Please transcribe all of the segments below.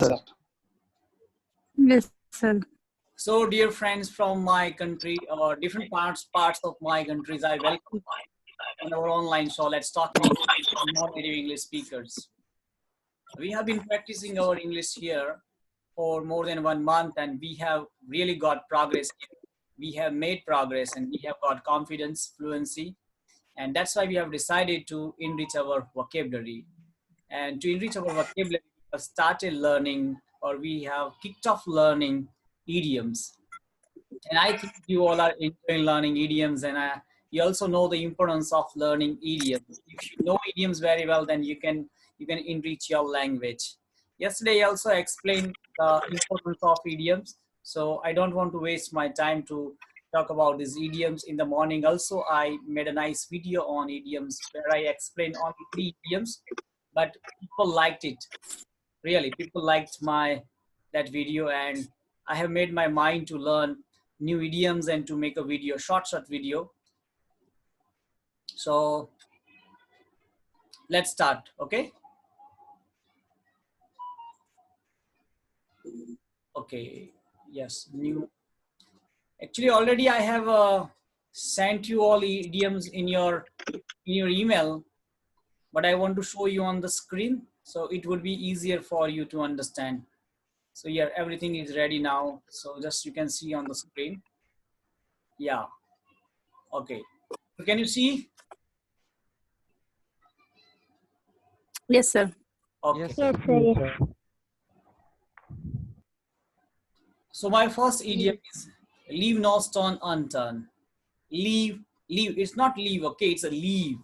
Sir. Yes, sir. So, dear friends from my country or different parts of my countries, I welcome on our online show. Let's talk in English for non-native English speakers. We have been practicing our English here for more than 1 month, and we have really got progress. We have made progress, and we have got confidence, fluency, and that's why we have decided to enrich our vocabulary. And to enrich our vocabulary, we have started learning, or we have kicked off learning idioms. And I think you all are enjoying learning idioms, and you also know the importance of learning idioms. If you know idioms very well, then you can enrich your language. Yesterday, I also explained the importance of idioms, so I don't want to waste my time to talk about these idioms. In the morning, also I made a nice video on idioms where I explained only 3 idioms, but people liked it. Really, people liked my that video, and I have made my mind to learn new idioms and to make a video, short video. So let's start. Okay. Okay. Yes. New. Actually, already I have sent you all idioms in your email, but I want to show you on the screen so it would be easier for you to understand. So yeah, everything is ready now. So just you can see on the screen. Yeah. Okay. So can you see? Yes, sir. Okay. Yes, sir. So my first idiom is leave no stone unturned. Leave. It's not leave, okay? It's a leave.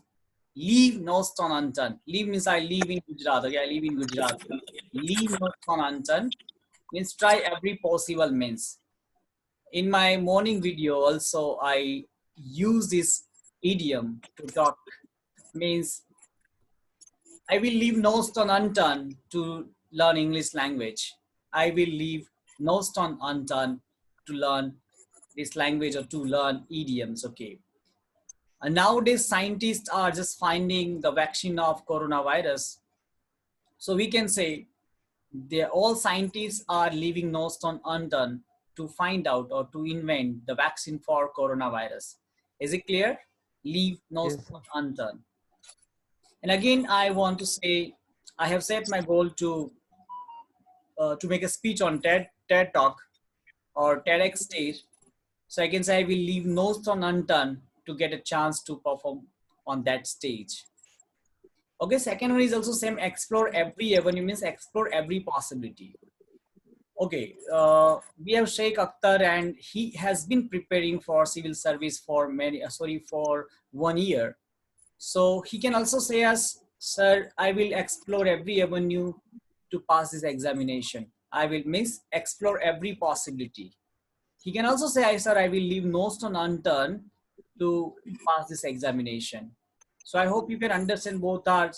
Leave no stone unturned. Leave means I live in Gujarat. Okay, I live in Gujarat. Leave no stone unturned means try every possible means. In my morning video also, I use this idiom to talk. Means I will leave no stone unturned to learn English language. I will leave no stone unturned to learn this language or to learn idioms. Okay. And nowadays, scientists are just finding the vaccine of coronavirus. So we can say all scientists are leaving no stone unturned to find out or to invent the vaccine for coronavirus. Is it clear? Leave no stone unturned. And again, I want to say, I have set my goal to make a speech on TED Talk or TEDx stage. So I can say I will leave no stone unturned to get a chance to perform on that stage. Okay, second one is also same, explore every avenue means explore every possibility. Okay, we have Sheikh Akhtar, and he has been preparing for civil service for for 1 year. So he can also say as, sir, I will explore every avenue to pass this examination. I will explore every possibility. He can also say, sir, I will leave no stone unturned to pass this examination. So I hope you can understand both are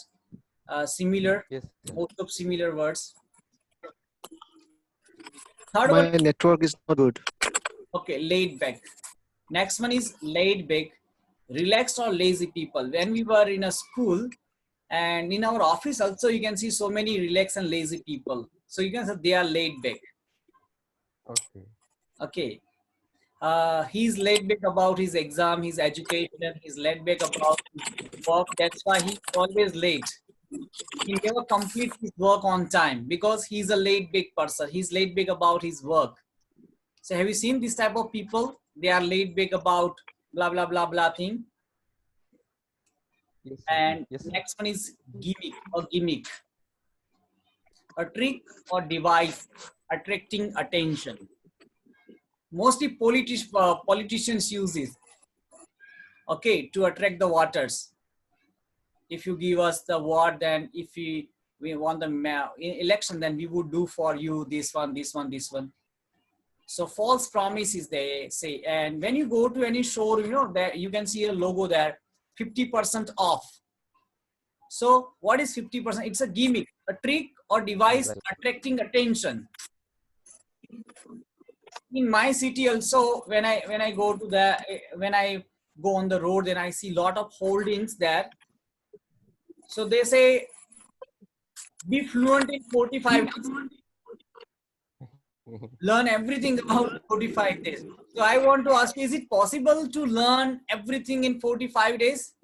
similar, both of similar words. Third My one, network is not good. okay, laid back. Next one is laid back, relaxed or lazy people. When we were in a school and in our office also, you can see so many relaxed and lazy people. So you can say they are laid back. Okay. He's laid back about his exam, his education, he's laid back about his work. That's why he's always late. He never completes his work on time because he's a laid back person. He's laid back about his work. So have you seen this type of people? They are laid back about blah, blah, blah, blah thing. And next one is gimmick or gimmick. A trick or device attracting attention. Mostly politicians use this, okay, to attract the voters. If you give us the word, then if we want the election, then we would do for you this one, this one, this one. So false promises, they say. And when you go to any showroom, you know, there you can see a logo there, 50% off. So what is 50%? It's a gimmick, a trick or device attracting attention. In my city also, when I go on the road, then I see a lot of holdings there. So they say be fluent in 45 days. learn everything about 45 days. So I want to ask you, is it possible to learn everything in 45 days?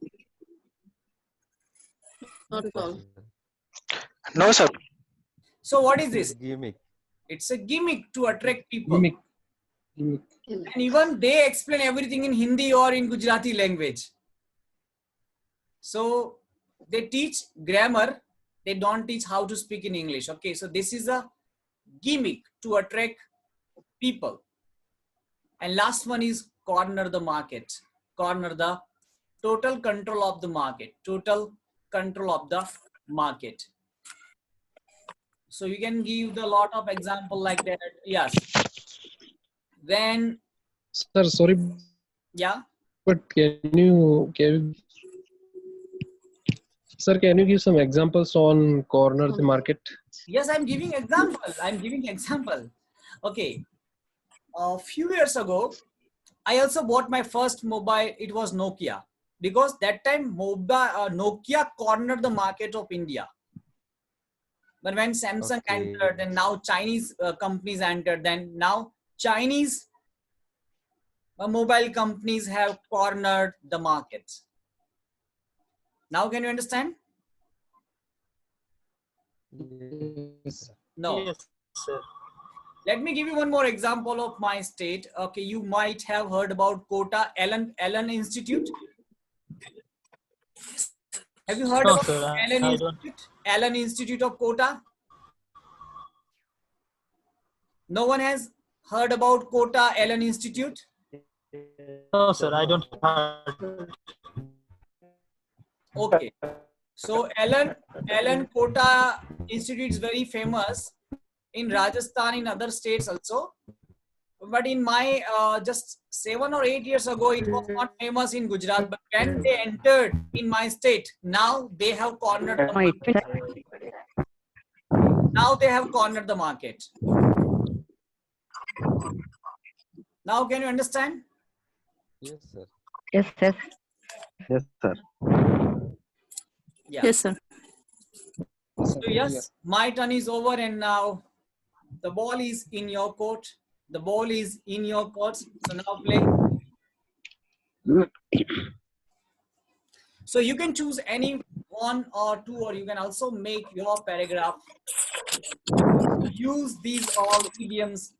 Not Yes, all. sir. No, sir. So what is It's this? a gimmick. It's a gimmick to attract people. Gimmick. Gimmick. And even they explain everything in Hindi or in Gujarati language. So they teach grammar, they don't teach how to speak in English. Okay, so this is a gimmick to attract people. And last one is corner the market. Corner the total control of the market. Total control of the market. So you can give the lot of example like that. Yes. When, Sir, sorry, yeah. but sir, can you give some examples on corner the market? Yes, I'm giving example. Okay. A few years ago, I also bought my first mobile. It was Nokia, because that time Nokia cornered the market of India. But when Samsung Okay. entered, and now Chinese companies entered, then now Chinese mobile companies have cornered the market. Now can you understand? Yes. No. Yes, sir. Let me give you one more example of my state. Okay, you might have heard about Kota Allen Institute. Have you heard No, about sir. Allen I don't. Institute? Allen Institute of Kota? No one has heard about Kota Allen Institute? No, sir. I don't have. Okay. So Allen Kota Institute is very famous in Rajasthan, in other states also. But in my just 7 or 8 years ago, it was not famous in Gujarat. But when they entered in my state, now they have cornered the market. Now they have cornered the market. Now can you understand? Yes, sir. Yes, yes. Yes, sir. Yeah. Yes, sir. So yes, my turn is over, and now the ball is in your court. The ball is in your court. So now play. So you can choose any one or two, or you can also make your paragraph. Use these all idioms.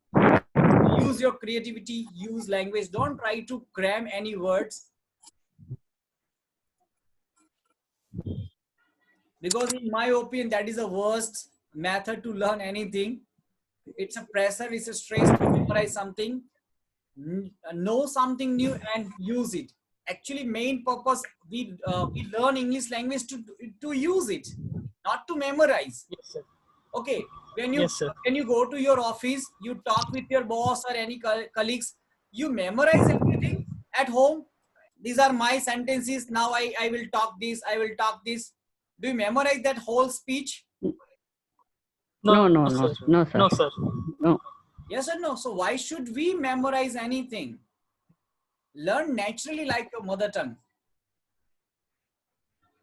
Use your creativity. Use language. Don't try to cram any words. Because in my opinion, that is the worst method to learn anything. It's a pressure, it's a stress to memorize something, know something new and use it. Actually, main purpose, we learn English language to use it, not to memorize. Yes, sir. Okay, when Yes, sir. you go to your office, you talk with your boss or any colleagues, you memorize everything at home. These are my sentences. Now I will talk this, I will talk this. Do you memorize that whole speech? No, no, sir. no, sir. No, sir. No. Yes or no? So why should we memorize anything? Learn naturally like your mother tongue.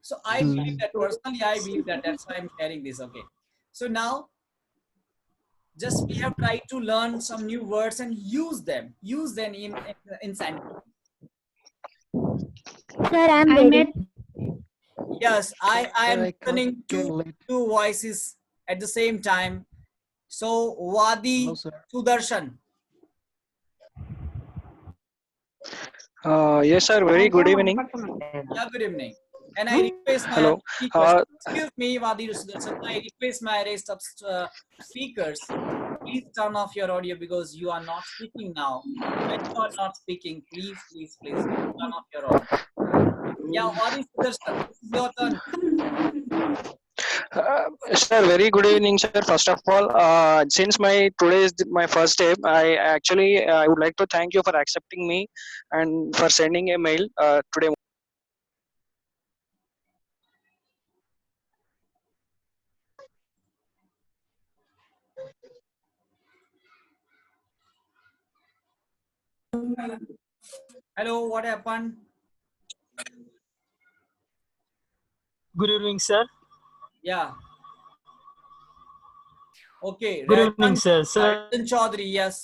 So I believe that, personally, I believe that. That's why I'm sharing this. Okay. So now, just we have tried to learn some new words and use them. Use them in sentence. Sir, I'm ready. Yes, I am I listening to calculate. two voices at the same time. So Wadi Hello, sir. Sudarshan. Yes, sir. Very good evening. Yeah, good evening. And I request my Hello. speakers, excuse me, Wadi Sudarshan, I request my rest of speakers, please turn off your audio because you are not speaking now. When you are not speaking, please turn off your audio. Yeah, Wadi Sudarshan, this is your turn. Sir, very good evening, sir. First of all, since today is my first day, I would like to thank you for accepting me and for sending a mail today. Hello, what happened? Good evening, sir. Yeah. Okay, Good evening, Rajan, sir. Sir, Rajan Chaudhary, yes.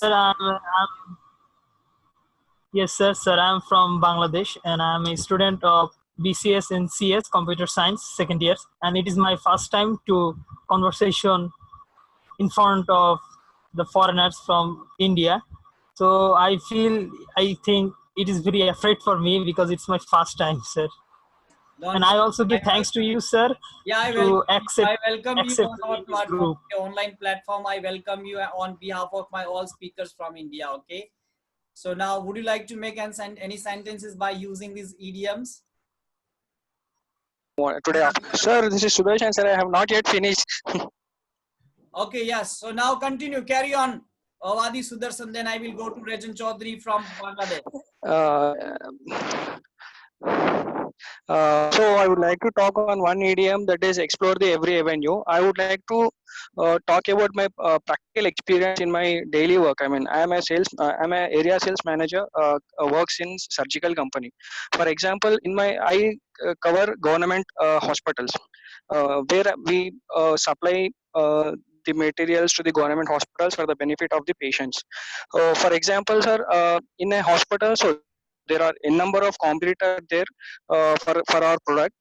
yes, sir. I'm from Bangladesh, and I'm a student of BCS in CS, Computer Science, second year. And it is my first time to conversation in front of the foreigners from India. So I think it is very afraid for me because it's my first time, sir. Don't And I worry. also give thanks to you, sir, Yeah, to accept I welcome you accept on me our in this platform, group. the online platform. I welcome you on behalf of my all speakers from India. Okay. So now, would you like to make any sentences by using these idioms? Today, sir, this is Sudesh, and sir, I have not yet finished. Okay, yes. So now continue, carry on. Wadi Sudarshan, then I will go to Rajan Chaudhary from Bangladesh. Uh, so I would like to talk on one idiom, that is explore the every avenue. I would like to talk about my practical experience in my daily work. I mean, I'm a area sales manager. Works in surgical company. For example, I cover government hospitals, where we supply the materials to the government hospitals for the benefit of the patients. For example, sir, in a hospital, so there are a number of competitors there for our product.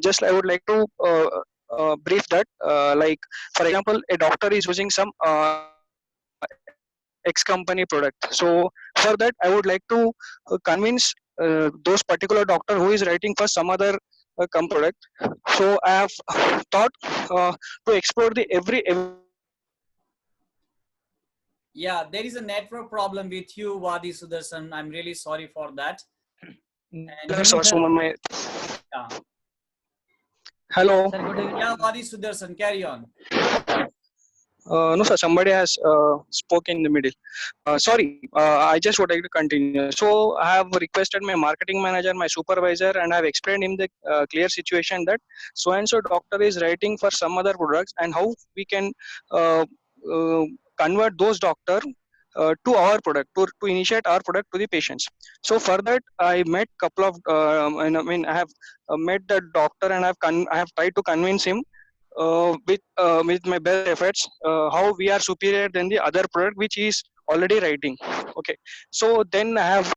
Just I would like to brief that. Like for example, a doctor is using some X company product. So for that, I would like to convince those particular doctor who is writing for some other product. So I have thought to explore the every. Yeah, there is a network problem with you, Wadi Sudarshan. I'm really sorry for that. And So, my yeah, hello. Sir, good evening. yeah, Wadi Sudarshan, carry on. No, sir. Somebody has spoken in the middle. Sorry, I just would like to continue. So I have requested my marketing manager, my supervisor, and I have explained him the clear situation that so and so doctor is writing for some other products, and how we can uh, uh, convert those doctor to our product, to initiate our product to the patients. So for that, I met couple of, and I mean, I have met the doctor, and I have tried to convince him with my best efforts how we are superior than the other product which is already writing. Okay, so then I have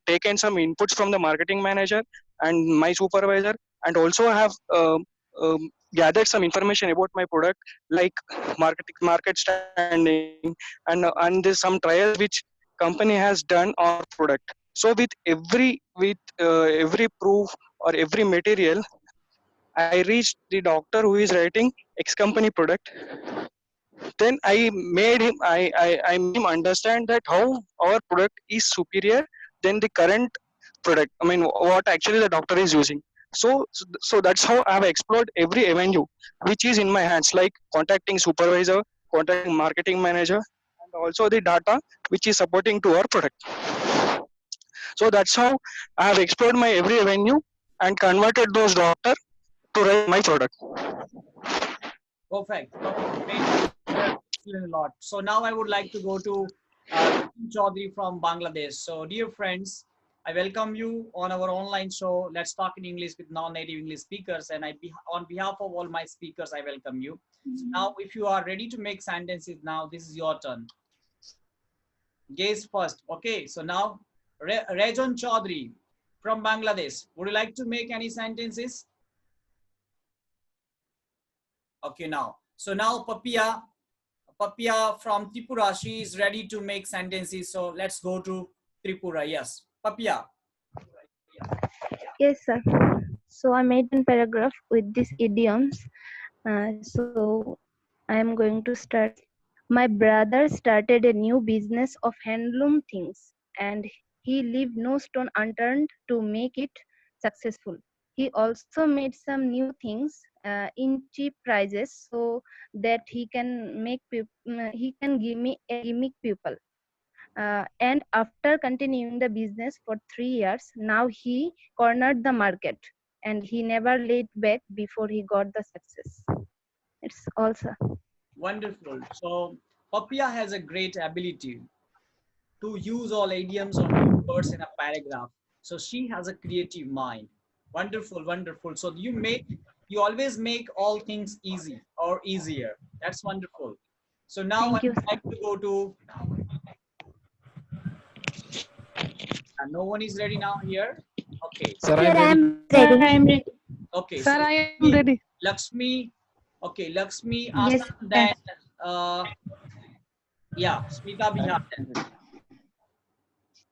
taken some inputs from the marketing manager and my supervisor, and also I have gathered some information about my product, like market standing, and there's some trials which company has done on our product. So with every proof or every material, I reached the doctor who is writing X company product. Then I made him understand that how our product is superior than the current product. I mean, what actually the doctor is using. So that's how I have explored every avenue which is in my hands, like contacting supervisor, contacting marketing manager, and also the data which is supporting to our product. So that's how I have explored my every avenue and converted those doctor to write my product. Perfect. Perfect. Great. You have explained a lot. So now I would like to go to Rajan Chaudhary from Bangladesh. So dear friends, I welcome you on our online show. Let's talk in English with non-native English speakers. And on behalf of all my speakers, I welcome you. So now, if you are ready to make sentences now, this is your turn. Gaze first. Okay. So now, Rajan Chaudhary from Bangladesh. Would you like to make any sentences? Okay, now. So now Papia from Tripura, she is ready to make sentences. So let's go to Tripura. Yes, Papia. Yes, sir. So I made a paragraph with these idioms. So I am going to start. My brother started a new business of handloom things, and he left no stone unturned to make it successful. He also made some new things in cheap prices, so that he can gimmick people. And after continuing the business for 3 years, now he cornered the market, and he never laid back before he got the success. It's also. Wonderful. So Papia has a great ability to use all idioms or words in a paragraph. So she has a creative mind. Wonderful, wonderful. So you always make all things easy or easier. That's wonderful. So now Thank I you, would sir. like to go to. No one is ready now here. Okay. Sir, Sir, I'm I ready. am ready. Sir, I am ready. Okay. Sir, So I am ready. Lakshmi. Okay, Lakshmi, Yes, Asam, sir. then yeah, Smita Bihar.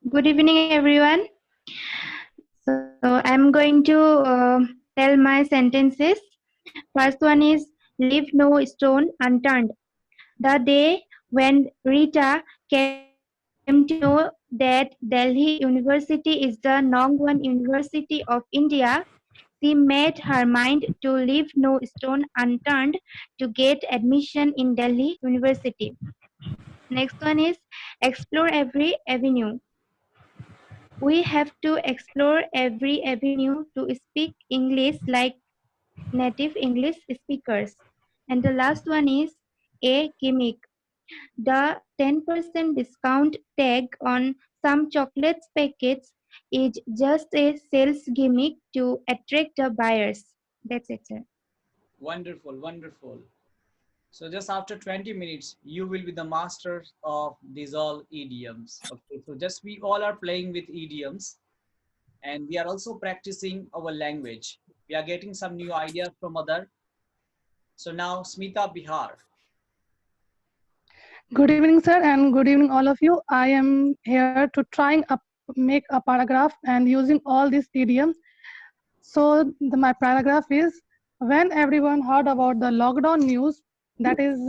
Good evening, everyone. So I'm going to tell my sentences. First one is leave no stone unturned. The day when Rita came to know that Delhi University is the number one university of India, she made her mind to leave no stone unturned to get admission in Delhi University. Next one is explore every avenue. We have to explore every avenue to speak English like native English speakers. And the last one is a gimmick. The 10% discount tag on some chocolates packets is just a sales gimmick to attract the buyers. That's it, sir. Wonderful, wonderful. So just after 20 minutes, you will be the master of these all idioms. Okay, so just we all are playing with idioms and we are also practicing our language. We are getting some new ideas from other. So now Smita Bihar. Good evening, sir, and good evening, all of you. I am here to trying up make a paragraph and using all these idioms. So my paragraph is when everyone heard about the lockdown news that is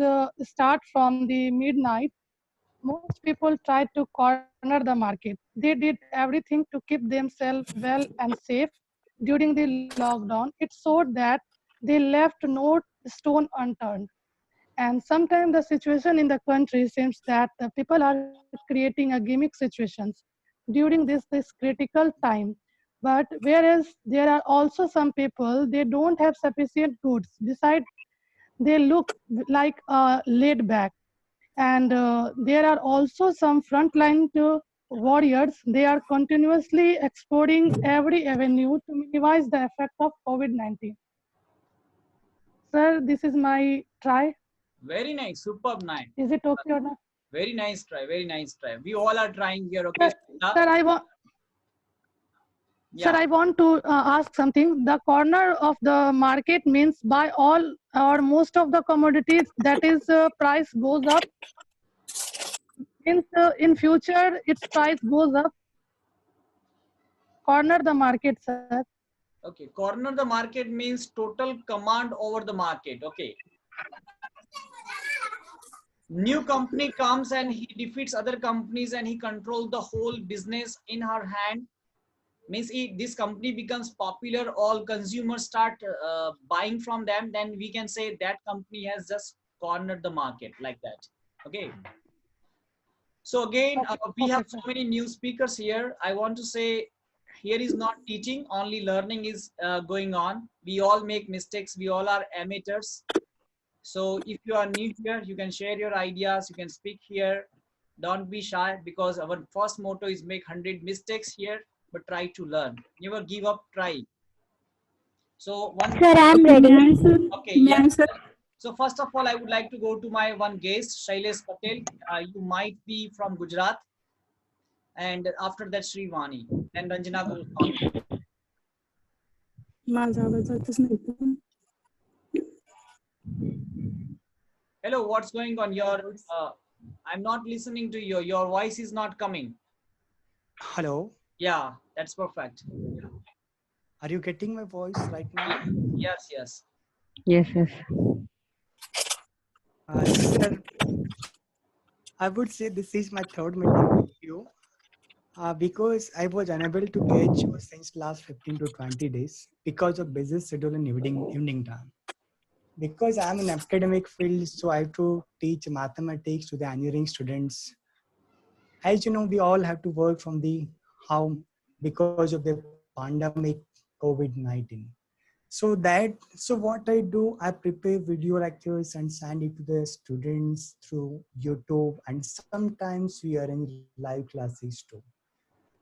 start from the midnight, most people tried to corner the market. They did everything to keep themselves well and safe during the lockdown. It showed that they left no stone unturned. And sometimes the situation in the country seems that the people are creating a gimmick situations during this critical time. But whereas there are also some people, they don't have sufficient goods. Besides, they look like laid back. And there are also some frontline warriors. They are continuously exploring every avenue to minimize the effect of COVID-19. Sir, this is my try. Very nice, superb night. Is it okay or not? Very nice try, very nice try. We all are trying here, okay? Sir, sir, I want. Yeah. Sir, I want to ask something. The corner of the market means by all or most of the commodities that is price goes up. Means in future its price goes up. Corner the market, sir. Okay, corner the market means total command over the market. Okay. New company comes and he defeats other companies and he controls the whole business in her hand. Means this company becomes popular, all consumers start buying from them, then we can say that company has just cornered the market like that. Okay. So again, we have so many new speakers here. I want to say here is not teaching, only learning is going on. We all make mistakes. We all are amateurs. So if you are new here, you can share your ideas. You can speak here. Don't be shy because our first motto is make 100 mistakes here, but try to learn. Never give up trying. So one. Sir, I'm ready. Okay, yes. So first of all, I would like to go to my one guest, Shailesh Patel. You might be from Gujarat. And after that, Srivani. Then Ranjana Goswami. Hello, what's going on? I'm not listening to you. Your voice is not coming. Hello. Yeah, that's perfect. Are you getting my voice right now? Yes, yes. Yes, yes. Sir, I would say this is my third meeting with you because I was unable to catch you since last 15 to 20 days because of busy schedule in evening time. Because I'm in academic field, so I have to teach mathematics to the engineering students. As you know, we all have to work from the home because of the pandemic COVID-19. So what I do, I prepare video lectures and send it to the students through YouTube, and sometimes we arrange live classes too.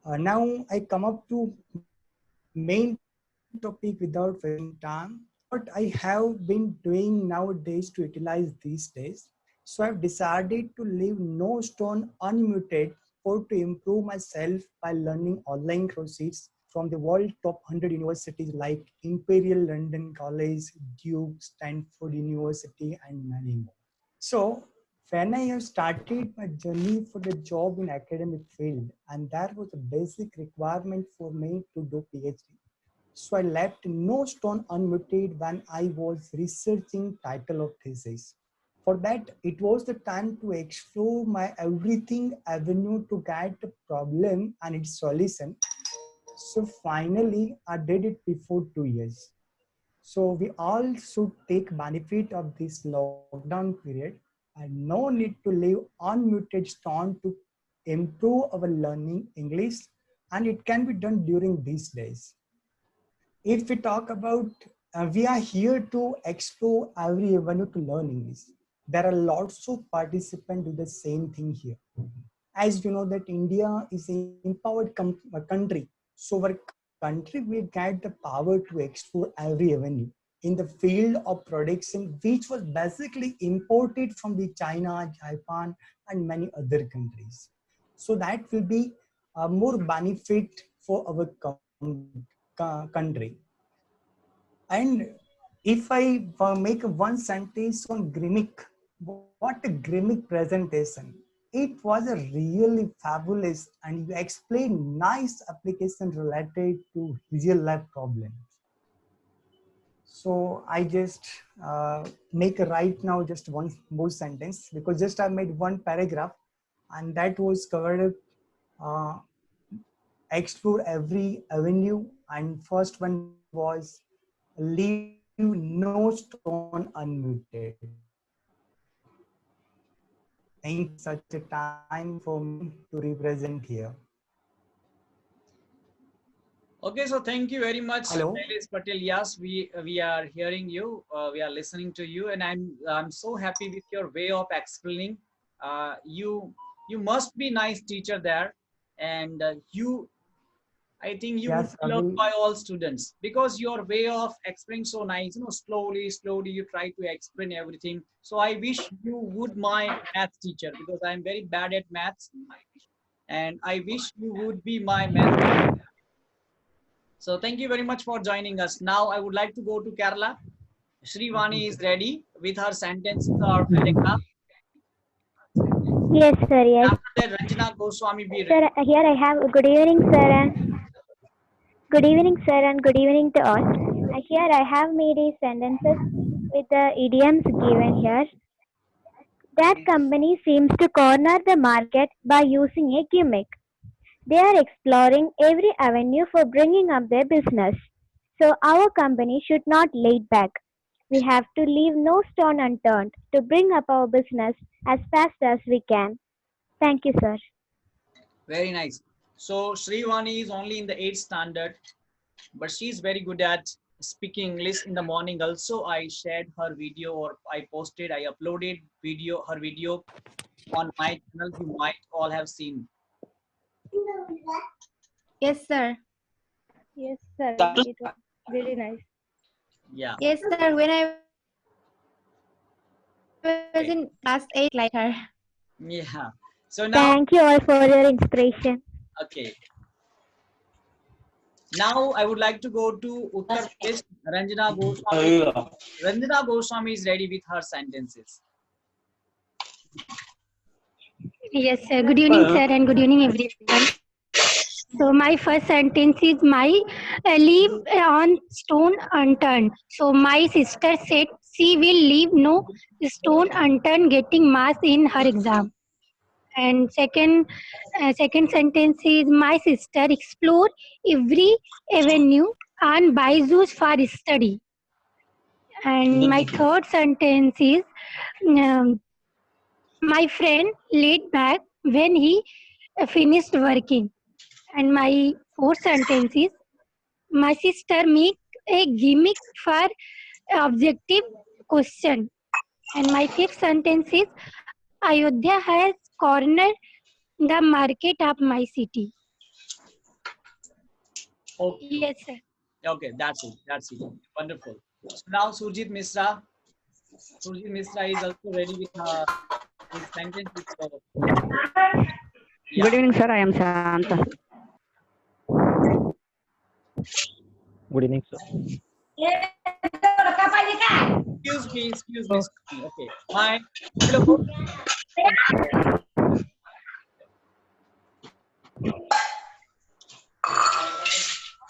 Now I come up to main topic without wasting time. What I have been doing nowadays to utilize these days. So I've decided to leave no stone unmuted for to improve myself by learning online courses from the world top 100 universities like Imperial London College, Duke, Stanford University, and many more. So when I have started my journey for the job in academic field, and that was a basic requirement for me to do PhD. So I left no stone unmuted when I was researching title of thesis. For that, it was the time to explore my everything avenue to get the problem and its solution. So finally, I did it before 2 years. So we all should take benefit of this lockdown period and no need to leave unmuted stone to improve our learning English, and it can be done during these days. If we talk about, we are here to explore every avenue to learn English. There are lots of participants do the same thing here. As you know that India is an empowered country, so our country will get the power to explore every avenue in the field of production, which was basically imported from the China, Japan, and many other countries. So that will be more benefit for our country. And if I make one sentence on Grimmick, what a Grimmick presentation. It was a really fabulous and you explained nice application related to real life problems. So I just make right now just one more sentence because just I made one paragraph and that was covered explore every avenue, and first one was leave no stone unmuted. Thank you such a time for me to represent here. Okay, so thank you very much, Hello. Shailesh Patel. Yes, we are hearing you. We are listening to you, and I'm so happy with your way of explaining. You must be nice teacher there, and I think you would Yes, be I loved will. by all students because your way of explaining so nice. Slowly you try to explain everything. So I wish you would my math teacher because I'm very bad at maths, and I wish you would be my math teacher. So thank you very much for joining us. Now I would like to go to Kerala. Srivani is ready with her sentences or paragraph. Yes, sir. Yes. After that, Ranjana Goswami be ready. Sir, here I have good evening, sir, and good evening, sir, and good evening to all. Here I have made a sentences with the idioms given here. That company seems to corner the market by using a gimmick. They are exploring every avenue for bringing up their business. So our company should not lay back. We have to leave no stone unturned to bring up our business as fast as we can. Thank you, sir. Very nice. So Srivani is only in the 8th standard, but she's very good at speaking English in the morning. Also, I shared her video or I uploaded her video on my channel. You might all have seen. Yes, sir. Yes, sir. It was really nice. Yeah. Yes, sir. When I was in class 8, like her. Yeah. So now, Thank you all for your inspiration. okay. Now I would like to go to Uttar Pradesh. Ranjana Goswami. Ranjana Goswami is ready with her sentences. Yes, sir. Good evening, sir, and good evening, everyone. So my first sentence is my leave on stone unturned. So my sister said she will leave no stone unturned getting marks in her exam. And second sentence is my sister explored every avenue and Byju's for study. And my third sentence is um, my friend laid back when he finished working. And my fourth sentence is my sister make a gimmick for objective question. And my fifth sentence is Ayodhya has cornered the market of my city. Okay. Yes, sir. Okay, that's it. That's it. Wonderful. So now Surjit Misra. Surjit Misra is also ready with his sentences. So, yeah. Good evening, sir. I am Shanta. Good evening, sir. Excuse me. Okay. Hi. Hello.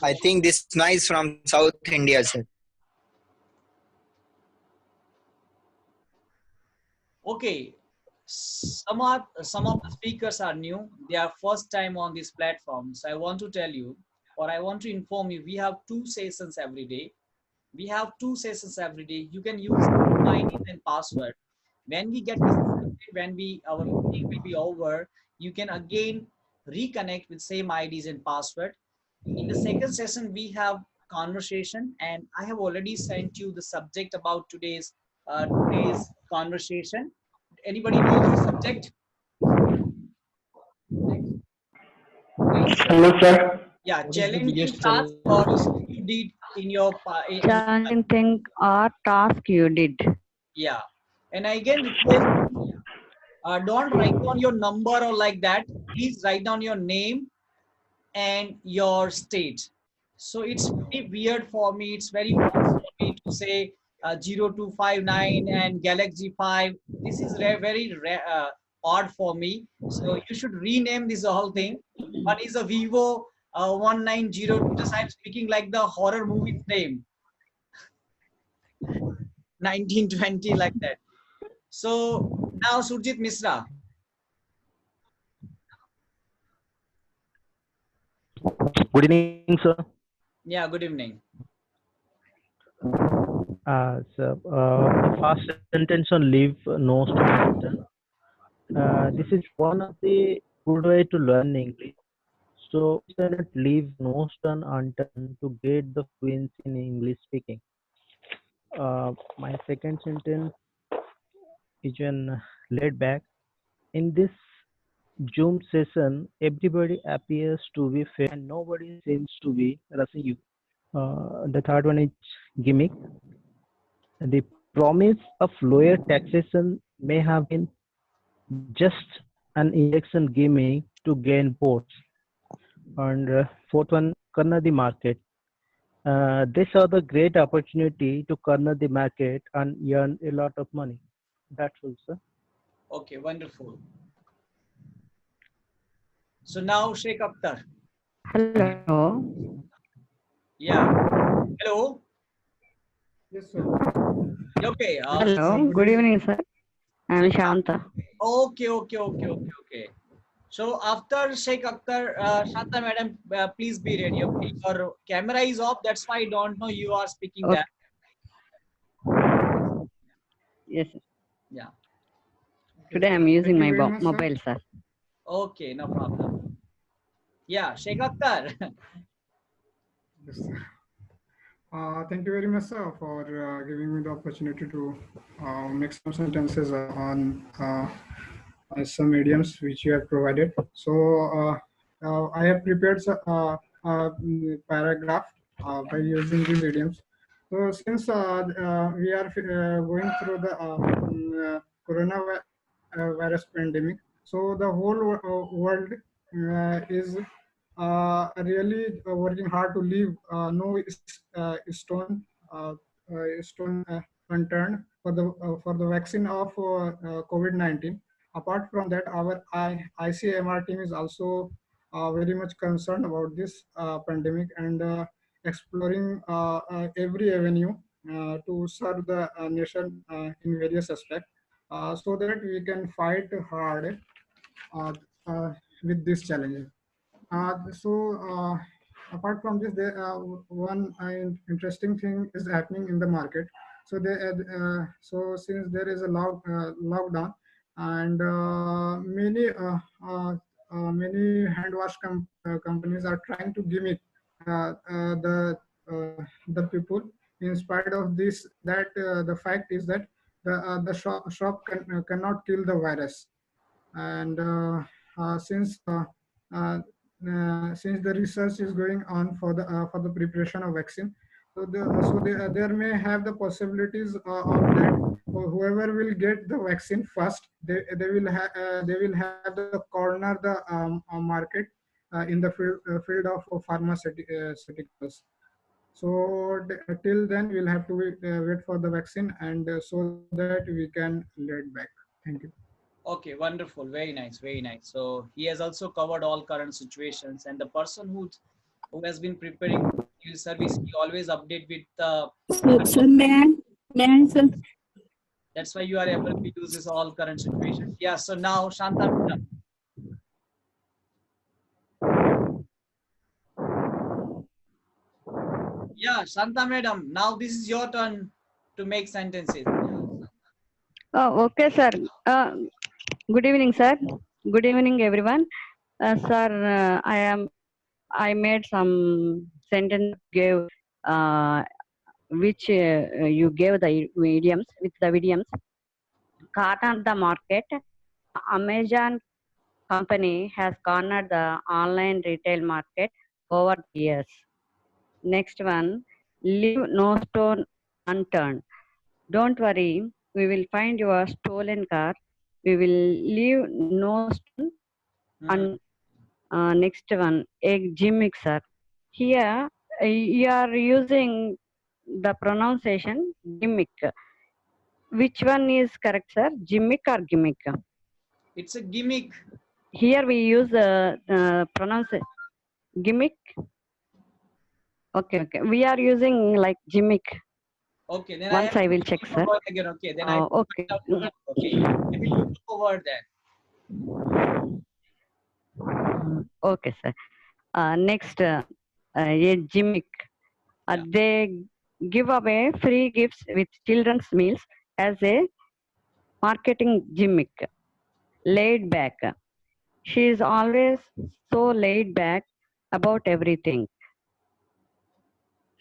I think this noise from South India, sir. Okay. Some of the speakers are new. They are first time on this platform. So I want to tell you, or I want to inform you, we have 2 sessions every day. We have 2 sessions every day. You can use ID and password. When we get disconnected, our meeting will be over, you can again reconnect with same IDs and password. In the second session, we have conversation, and I have already sent you the subject about today's conversation. Anybody knows the subject? Hello, sir. Yeah, What is the challenging biggest task or you did in your Challenging thing or task you did. yeah. And I again request you, don't write down your number or like that. Please write down your name and your state. So it's very weird for me. It's very odd for me to say 0259 and Galaxy 5. This is very odd for me. So you should rename this whole thing. One is a Vivo 1902. Just I'm speaking like the horror movie name. 1920 like that. So now Surjit Misra. Good evening, sir. Yeah, good evening. The first sentence on leave no stone. This is one of the good way to learn English. So we cannot leave no stone unturned to get the fluency in English speaking. My second sentence is when laid back. In this Zoom session, everybody appears to be fair and nobody seems to be rushing you. The third one is gimmick. The promise of lower taxation may have been just an election gimmick to gain votes. And fourth one, corner the market. They saw the great opportunity to corner the market and earn a lot of money. That's all, sir. Okay, wonderful. So now Sheikh Akhtar. Hello. Yeah. Hello. Yes, sir. Okay. Hello. Good evening, sir. I am Shanta. Okay. So after Sheikh Akhtar, Shanta madam, please be ready. Okay, your camera is off. That's why I don't know you are speaking Okay. that. Yes, sir. Yeah. Today I am using my mobile, sir. Okay, no problem. Yeah, Sheikh Akhtar. Yes, sir. Thank you very much, sir, for giving me the opportunity to make some sentences on some idioms which you have provided. So I have prepared a paragraph by using these idioms. So since we are going through the coronavirus pandemic, so the whole world is really working hard to leave no stone unturned for the vaccine of COVID-19. Apart from that, our ICMR team is also very much concerned about this pandemic and exploring every avenue to serve the nation in various aspects so that we can fight hard with this challenge. So apart from this, there one interesting thing is happening in the market. So so since there is a lockdown and many hand wash companies are trying to gimmick the people. In spite of this, that the fact is that the shop cannot kill the virus, and since the research is going on for the preparation of vaccine, there may have the possibilities of that. Whoever will get the vaccine first, they will have the corner the market in the field of pharmaceuticals. So till then, we'll have to wait for the vaccine, and so that we can lead back. Thank you. Okay, wonderful. Very nice, very nice. So he has also covered all current situations, and the person who has been preparing his service, he always update with Sir, may I, sir? That's why you are able to use this all current situations. Yeah. So now Shanta madam. Yeah, Shanta madam. Now this is your turn to make sentences. Oh, okay, sir. Good evening, sir. Good evening, everyone. Sir, I made some sentence gave which you gave the idioms with the idioms. Cornered the market. Amazon company has cornered the online retail market over the years. Next one, leave no stone unturned. Don't worry, we will find your stolen car. We will leave no stone. And next one, a gimmick, sir. Here you are using the pronunciation gimmick. Which one is correct, sir? Gimmick or gimmick? It's a gimmick. Here we use the pronunciation gimmick. Okay, okay. We are using like gimmick. Okay, then Once I will check, sir. Again, okay, then I Okay. okay. I will look over that. Okay, sir. Next, a gimmick. They give away free gifts with children's meals as a marketing gimmick. Laid back. She is always so laid back about everything.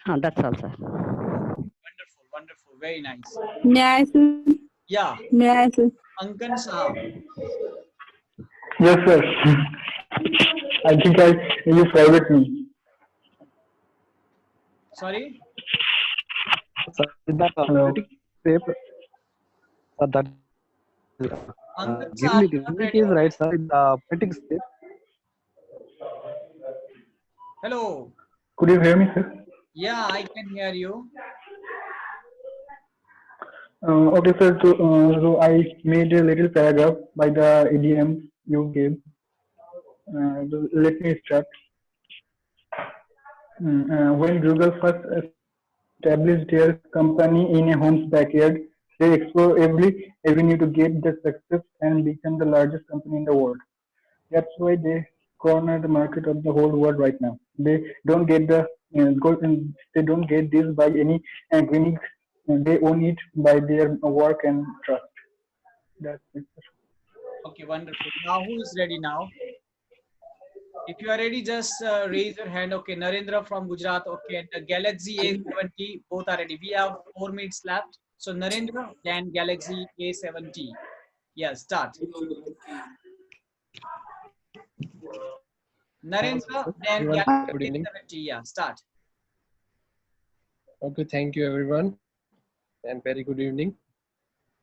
That's all, sir. Wonderful, wonderful, very nice. May I, sir? Yeah. May I, sir? Ankan Sahab. Yes, sir. I think you forgot me. Sorry? Hello. Gimmick is right, sir. The printing step. Hello. Could you hear me, sir? Yeah, I can hear you. Okay, sir. So I made a little paragraph by the idioms you gave. Let me start. When Google first established their company in a home's backyard, they explored every avenue to get the success and become the largest company in the world. That's why they corner the market of the whole world right now. They don't get the they don't get this by any gimmicks. They own it by their work and trust. That's it. Okay, wonderful. Now who is ready now? If you are ready, just raise your hand. Okay, Narendra from Gujarat. Okay, and the Galaxy A70, both are ready. We have 4 minutes left. So Narendra, then Galaxy A70. Yeah, start. Narendra, then Galaxy Good evening. A70. Yeah, start. Okay, thank you everyone, and very good evening.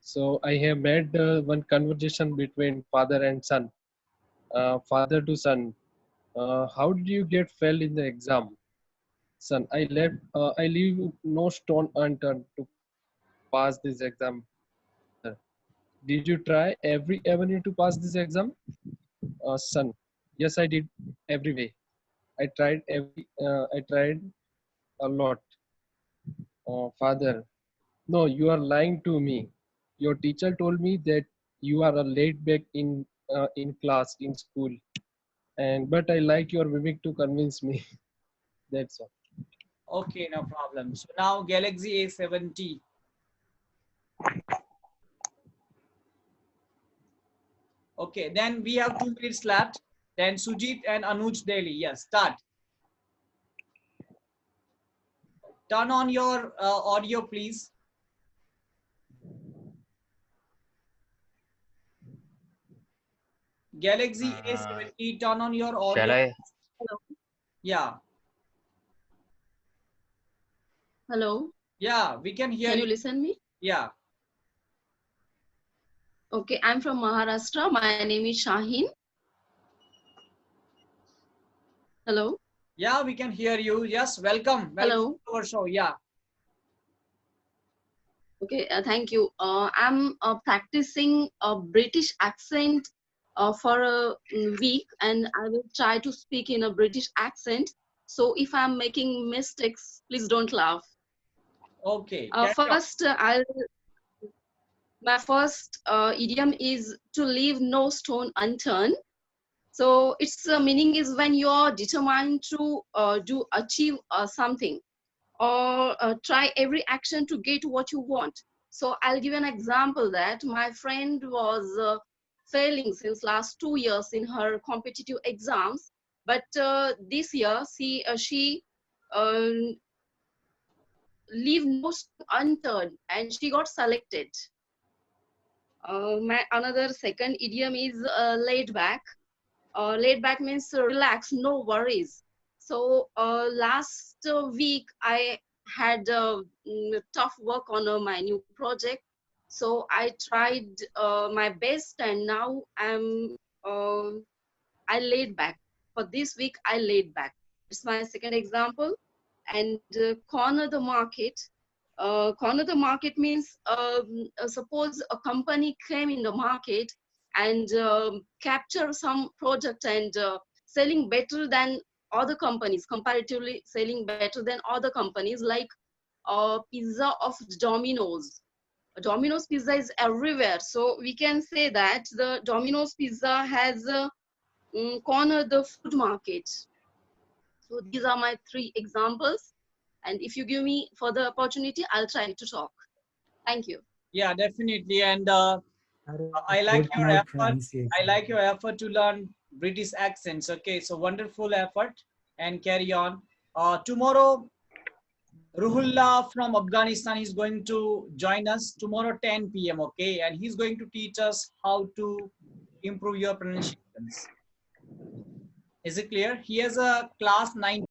So I have made one conversation between father and son. Father to son, how did you get failed in the exam? Son, I leave no stone unturned to pass this exam. Did you try every avenue to pass this exam? Son, yes, I did every way. I tried a lot. Father, no, you are lying to me. Your teacher told me that you are a laid back in class in school, but I like your mimic to convince me. That's all. Okay, no problem. So now Galaxy A70. Okay, then we have 2 minutes left. Then Sujit and Anuj Daily. Yes, start. Turn on your audio, please. Galaxy A70, turn on your audio. Shall I? Yeah. Hello. Yeah, we can hear Can you. you listen me? Yeah. Okay, I'm from Maharashtra. My name is Shaheen. Hello. Yeah, we can hear you. Yes, welcome. Welcome Hello. to our show. Yeah. Okay, thank you. I'm practicing a British accent for a week, and I will try to speak in a British accent. So if I'm making mistakes, please don't laugh. Okay. Carry on. First, my first idiom is to leave no stone unturned. So its meaning is when you're determined to achieve something, or try every action to get what you want. So I'll give an example that my friend was failing since last 2 years in her competitive exams, but this year she uh, leave no stone unturned and she got selected. My another second idiom is laid back. Laid back means relax, no worries. So last week I had tough work on my new project. So I tried my best, and now I laid back. For this week, I laid back. It's my second example. And corner the market. Corner the market means suppose a company came in the market and capture some project and selling better than other companies, comparatively selling better than other companies, like pizza of Domino's. Domino's pizza is everywhere, so we can say that the Domino's pizza has cornered the food market. So these are my 3 examples, and if you give me further opportunity, I'll try to talk. Thank you. Yeah, definitely. And I like Good your my effort. pronunciation. I like your effort to learn British accents. Okay, so wonderful effort and carry on. Tomorrow, Ruhullah from Afghanistan is going to join us tomorrow 10 p.m. Okay, and he's going to teach us how to improve your pronunciations. Is it clear? He has a class 9